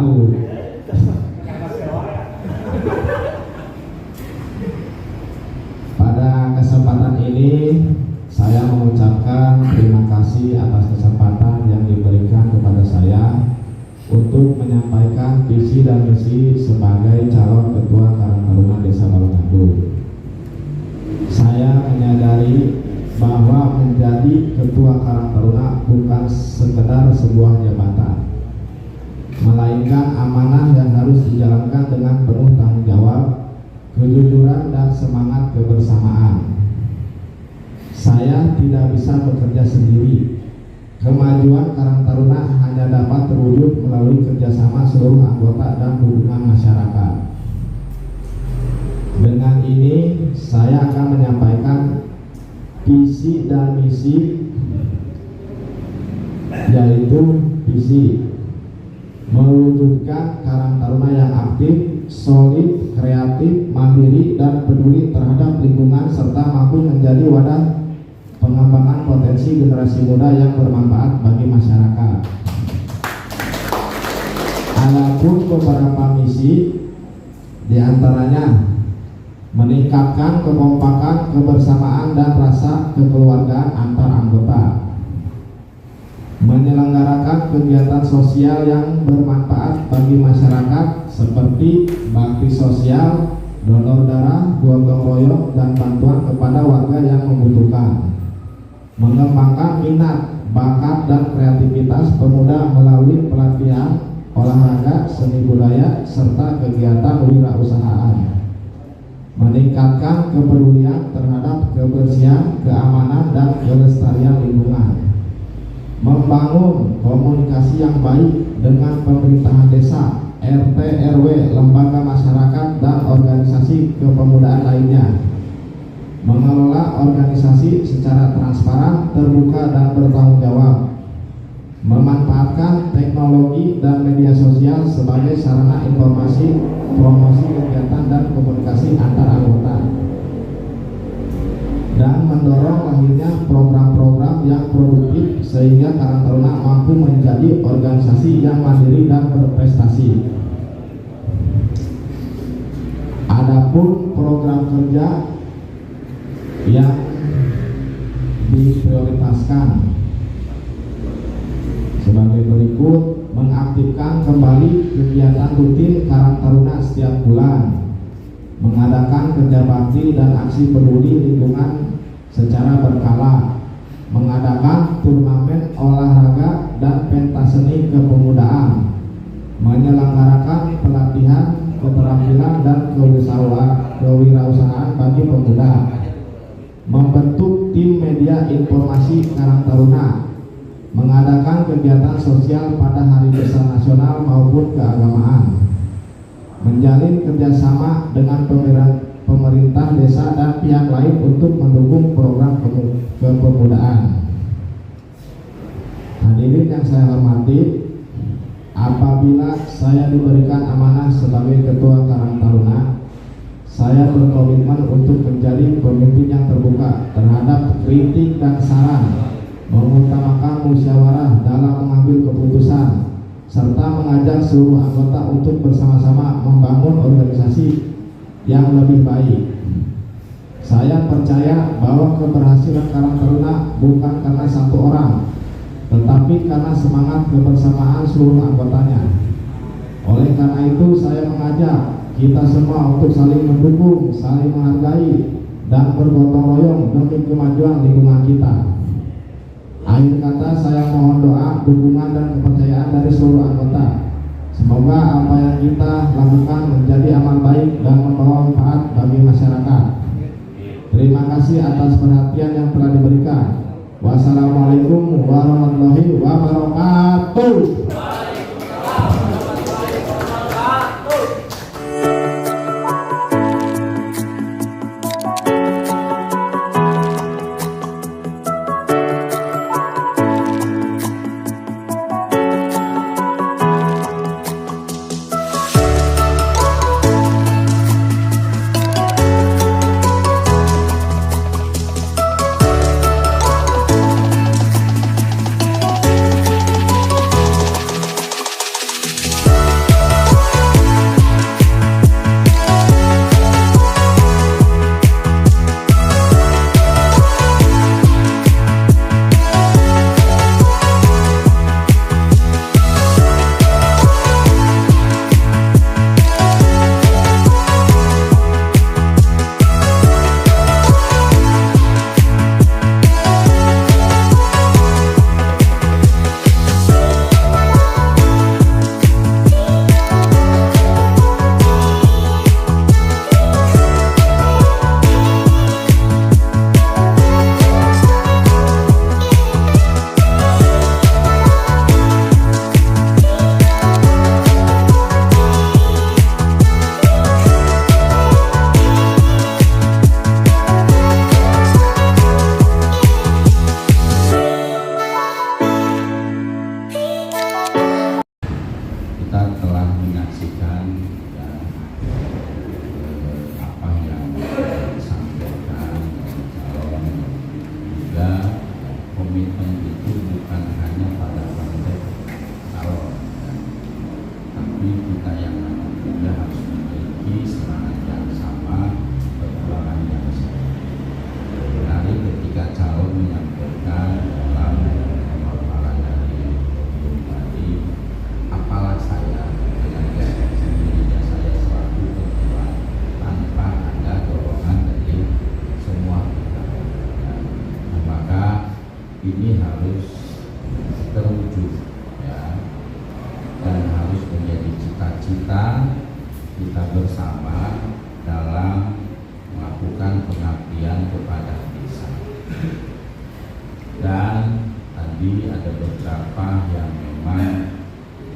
tahu. Pada kesempatan ini saya mengucapkan terima kasih atas kesempatan yang diberikan kepada saya untuk menyampaikan visi dan misi sebagai calon ketua Karang Taruna Desa Balongandu. Saya menyadari bahwa menjadi ketua Karang Taruna bukan sekedar sebuah jabatan, melainkan amanah yang harus dijalankan dengan penuh tanggung jawab, kejujuran dan semangat kebersamaan. Saya tidak bisa bekerja sendiri. Kemajuan Karang Taruna hanya dapat terwujud melalui kerjasama seluruh anggota dan dukungan masyarakat. Dengan ini saya akan menyampaikan visi dan misi, yaitu visi mewujudkan Karang Taruna yang aktif, solid, kreatif, mandiri, dan peduli terhadap lingkungan serta mampu menjadi wadah pengembangan potensi generasi muda yang bermanfaat bagi masyarakat. Adapun beberapa misi diantaranya meningkatkan kekompakan, kebersamaan, dan rasa kekeluargaan antar anggota, menyelenggarakan kegiatan sosial yang bermanfaat bagi masyarakat seperti bakti sosial, donor darah, gotong royong, dan bantuan kepada warga yang membutuhkan, mengembangkan minat, bakat, dan kreativitas pemuda melalui pelatihan, olahraga, seni budaya, serta kegiatan wirausahaan, meningkatkan kepedulian terhadap kebersihan, keamanan, dan kelestarian lingkungan, membangun komunikasi yang baik dengan pemerintahan desa, RT, RW, lembaga masyarakat, dan organisasi kepemudaan lainnya, mengelola organisasi secara transparan, terbuka, dan bertanggung jawab, memanfaatkan teknologi dan media sosial sebagai sarana informasi, promosi kegiatan, dan komunikasi antar anggota, dan mendorong lahirnya program-program yang produktif sehingga Karang Taruna mampu menjadi organisasi yang mandiri dan berprestasi. Adapun program kerja yang diprioritaskan sebagai berikut: mengaktifkan kembali kegiatan rutin Karang Taruna setiap bulan, mengadakan kerja bakti dan aksi peduli lingkungan secara berkala, mengadakan turnamen olahraga dan pentas seni kepemudaan, menyelenggarakan pelatihan keterampilan dan kewirausahaan bagi pemuda, membentuk tim media informasi Karang Taruna, mengadakan kegiatan sosial pada hari besar nasional maupun keagamaan, menjalin kerjasama dengan pemerintah desa dan pihak lain untuk mendukung program kepemudaan. Hadirin yang saya hormati, apabila saya diberikan amanah sebagai ketua Karang Taruna, saya berkomitmen untuk menjadi pemimpin yang terbuka terhadap kritik dan saran, mengutamakan musyawarah dalam mengambil keputusan, serta mengajak seluruh anggota untuk bersama-sama membangun organisasi yang lebih baik. Saya percaya bahwa keberhasilan Karang Taruna bukan karena satu orang, tetapi karena semangat kebersamaan seluruh anggotanya. Oleh karena itu saya mengajak kita semua untuk saling mendukung, saling menghargai, dan bergotong royong demi kemajuan lingkungan kita. Akhir kata, saya mohon doa, dukungan, dan kepercayaan dari seluruh anggota. Semoga apa yang kita lakukan menjadi amal baik dan membawa manfaat bagi masyarakat. Terima kasih atas perhatian yang telah diberikan. Wassalamualaikum warahmatullahi wabarakatuh. menyaksikan ya, apa yang disampaikan calon, juga komitmen itu bukan hanya pada konteks calon, ya, tapi kita yang juga harus memiliki semangat yang sama, perjuangan yang sama. Menarik ketika calon menyampaikan dalam pemaparan dari podium tadi, apalah saya dengan dirinya saya selaku ketua tanpa ada dorongan dari semua pihak. Nah, maka ini harus terwujud ya, dan harus menjadi cita-cita kita bersama dalam melakukan pengabdian kepada desa. Dan tadi ada beberapa yang memang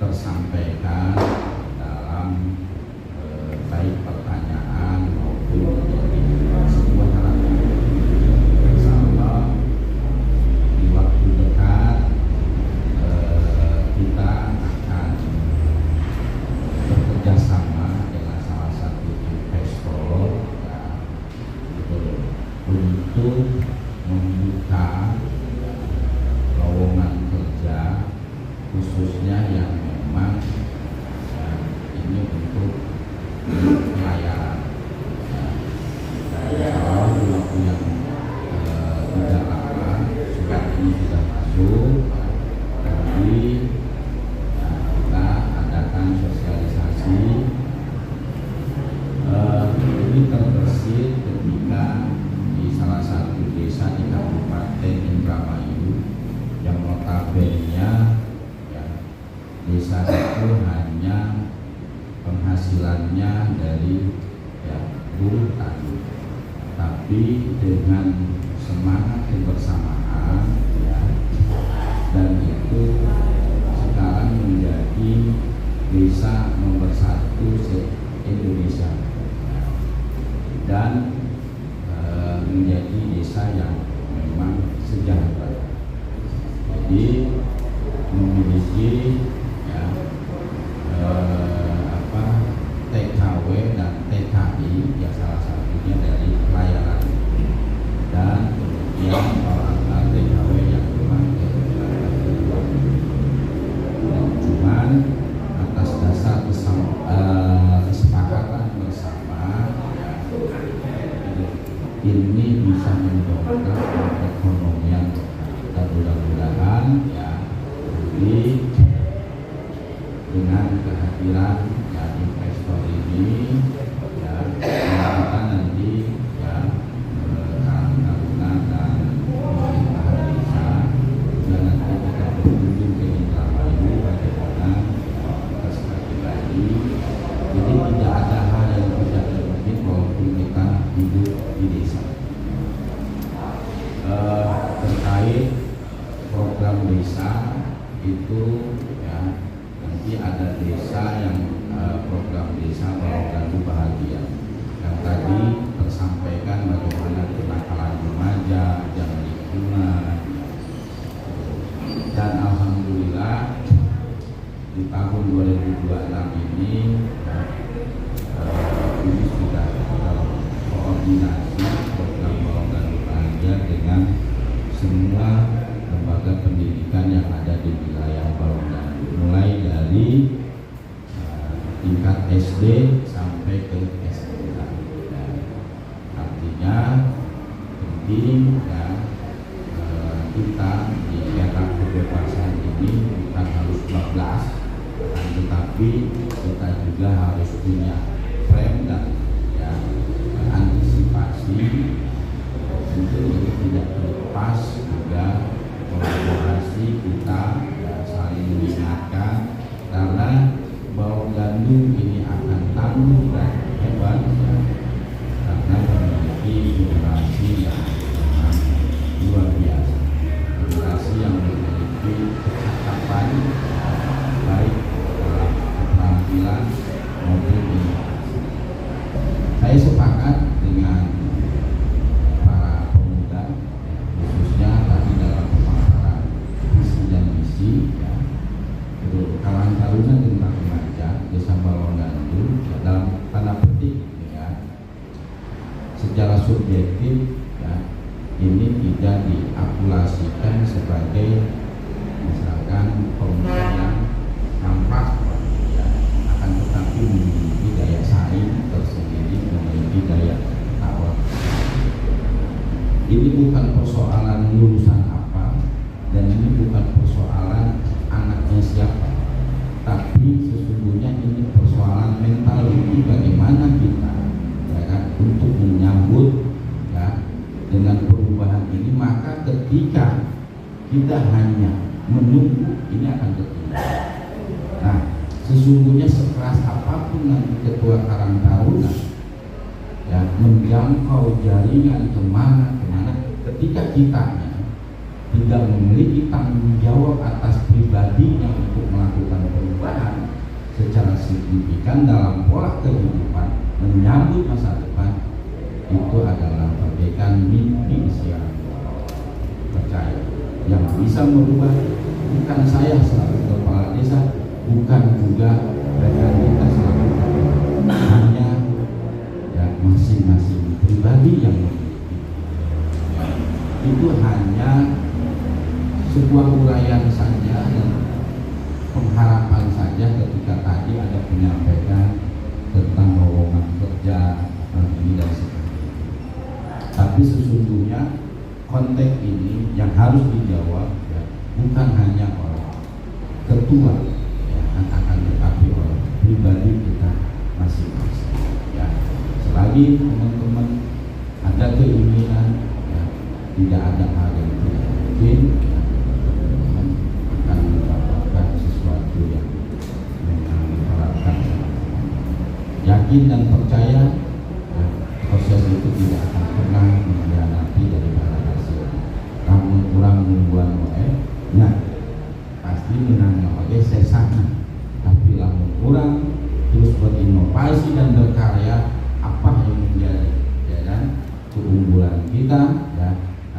tersampaikan dalam baik pertanyaan maupun menjadi sebuah harapan. Insyaallah di waktu dekat kita akan bekerja sama dengan salah satu investor ya, untuk membuka lowongan kerja khususnya yang memang ya, ini untuk pelayaran ya. Kalau di waktu yang tidak lama surat ini sudah masuk, tapi ya, kita adakan sosialisasi. Ini terbesit ketika di salah satu desa di Kabupaten Indramayu yang notabene-nya ya, desa itu hanya penghasilannya dari ya, buruh tani, tapi dengan semangat kebersamaan ya, dan itu sekarang menjadi desa nomor 1 se-Indonesia dan menjadi desa yang memang sejahtera. Jadi memiliki ya, TKW dan TKI ya, salah satunya dari pelayaran, dan kemudian orang TKW yang memang cuman atas dasar kesepakatan bersama ya, ini bisa mendongkrak perekonomian dan mudah-mudahan ya nanti dengan kehadiran ya, investor ini ya, kita nanti ya Karang Taruna dan pemerintahan desa juga nanti kita berkunjung ke Indramayu bagaimana kita sekali lagi. Jadi tidak ada hal yang tidak mungkin walaupun kita hidup di desa. Terkait program desa itu ya, nanti ada desa yang program desa Bawanggalu Bahagia yang tadi tersampaikan bagaimana kenakalan remaja, jam lingkungan, dan alhamdulillah di tahun 2026 ini ya, ini sudah dalam koordinasi program Bawanggalu Bahagia dengan semua lembaga pendidikan yang ada di wilayah Bawanggalu, mulai dari tingkat SD sampai ke SMA. Ya. Artinya penting ya, kita di era kebebasan ini bukan harus 12, tetapi kita juga harus punya frame dan ya, antisipasi. Tentu ini tidak terlepas juga kolaborasi kita ya, saling mengingatkan, karena Bawanggalu ini akan tangguh dan hebat ya, karena memiliki generasi yang luar biasa, generasi yang memiliki kecakapan baik dalam keterampilan maupun inovasi. Saya sepakat dengan para pemuda, khususnya tadi dalam pemaparan visi dan misi ya, Karang Taruna dan remaja Desa secara subjektif ya, ini tidak diakulasikan sebagai misalkan pemuda yang nampak ya, akan tetapi memiliki daya saing tersendiri, memiliki daya tawar. Ini bukan persoalan lulusan apa, dan ini bukan persoalan anaknya siapa, tapi sesungguhnya ini persoalan mentality bagaimana kita ya kan, untuk menyambut ya dengan perubahan ini. Maka ketika kita hanya menunggu, ini akan tertunda. Nah, sesungguhnya sekeras apapun nanti Ketua Karang Taruna ya menjangkau jaringan kemana, ketika kitanya tidak memiliki tanggung jawab atas pribadinya untuk melakukan perubahan secara signifikan dalam pola kehidupan menyambut masa depan, itu adalah bagaikan mimpi siang. Percaya, yang bisa merubah bukan saya selaku kepala desa, bukan juga rekan kita selaku kepala, hanya ya masing-masing pribadi yang memiliki. Itu hanya sebuah uraian saja dan pengharapan saja ketika tadi ada penyampaian tentang lowongan kerja ini dan sebagainya. Tapi sesungguhnya konteks ini yang harus dijawab ya, bukan hanya oleh ketua ya, akan tetapi oleh pribadi kita masing-masing. Ya, selagi teman-teman ada keinginan ya, tidak ada hal yang tidak mungkin. Ya, akan mendapatkan sesuatu yang memang diharapkan. Yakin dan percaya ya, proses itu tidak akan pernah mengkhianati daripada hasil. Namun kurang membuat oleh, nah pasti menang oleh sesana. Tapi lamun kurang terus berinovasi dan berkarya, apa yang menjadi ya kan keunggulan kita ya,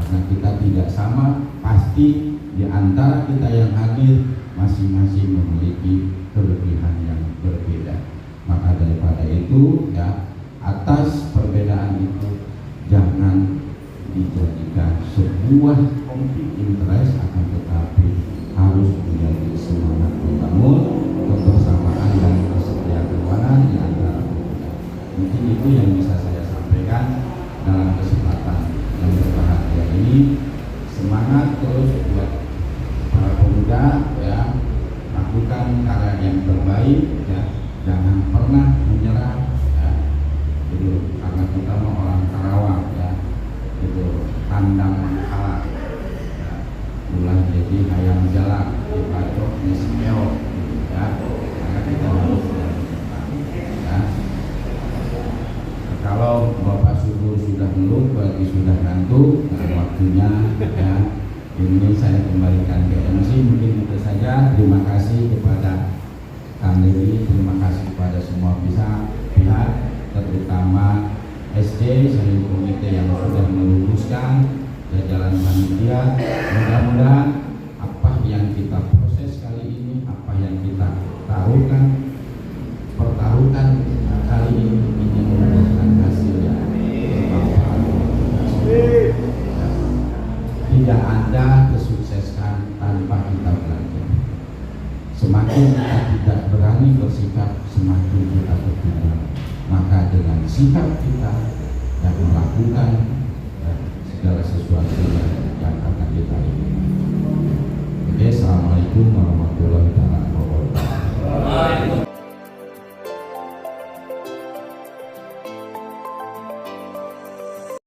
karena kita tidak sama, pasti di antara kita yang hadir masing-masing memiliki kelebihan yang berbeda. Maka daripada itu ya, atas perbedaan itu jangan dijadikan sebuah konflik interest, akan tetapi harus menjadi semangat membangun kebersamaan dan kesetiakawanan di antara pemuda. Mungkin itu yang bisa saya sampaikan dalam kesempatan yang berbahagia ini. Semangat terus buat para pemuda ya, lakukan karya yang terbaik ya, jangan pernah menyerah ya, gitu. Karena kita mau orang Karawang ya, gitu, tandang kalah ya, mulai jadi hayam jalan dibacok nismeo ya, karena kita harus ya. Kalau Bapak Subuh sudah meluk, bagi sudah ngantuk, waktunya ya, ini saya kembalikan ke MC. Mungkin itu saja. Terima kasih kepada Kang Dewi, terima kasih kepada semua pihak, terutama SD seluruh komite yang sudah meluruskan jajaran panitia. Mudah-mudahan apa yang kita proses kali ini, apa yang kita pertaruhkan kali ini membuahkan hasil yang bermanfaat. Tidak ada kesuksesan tanpa kita belajar. Semakin kita tidak berani bersikap, semakin kita berkembang. Maka dengan sikap kita yang melakukan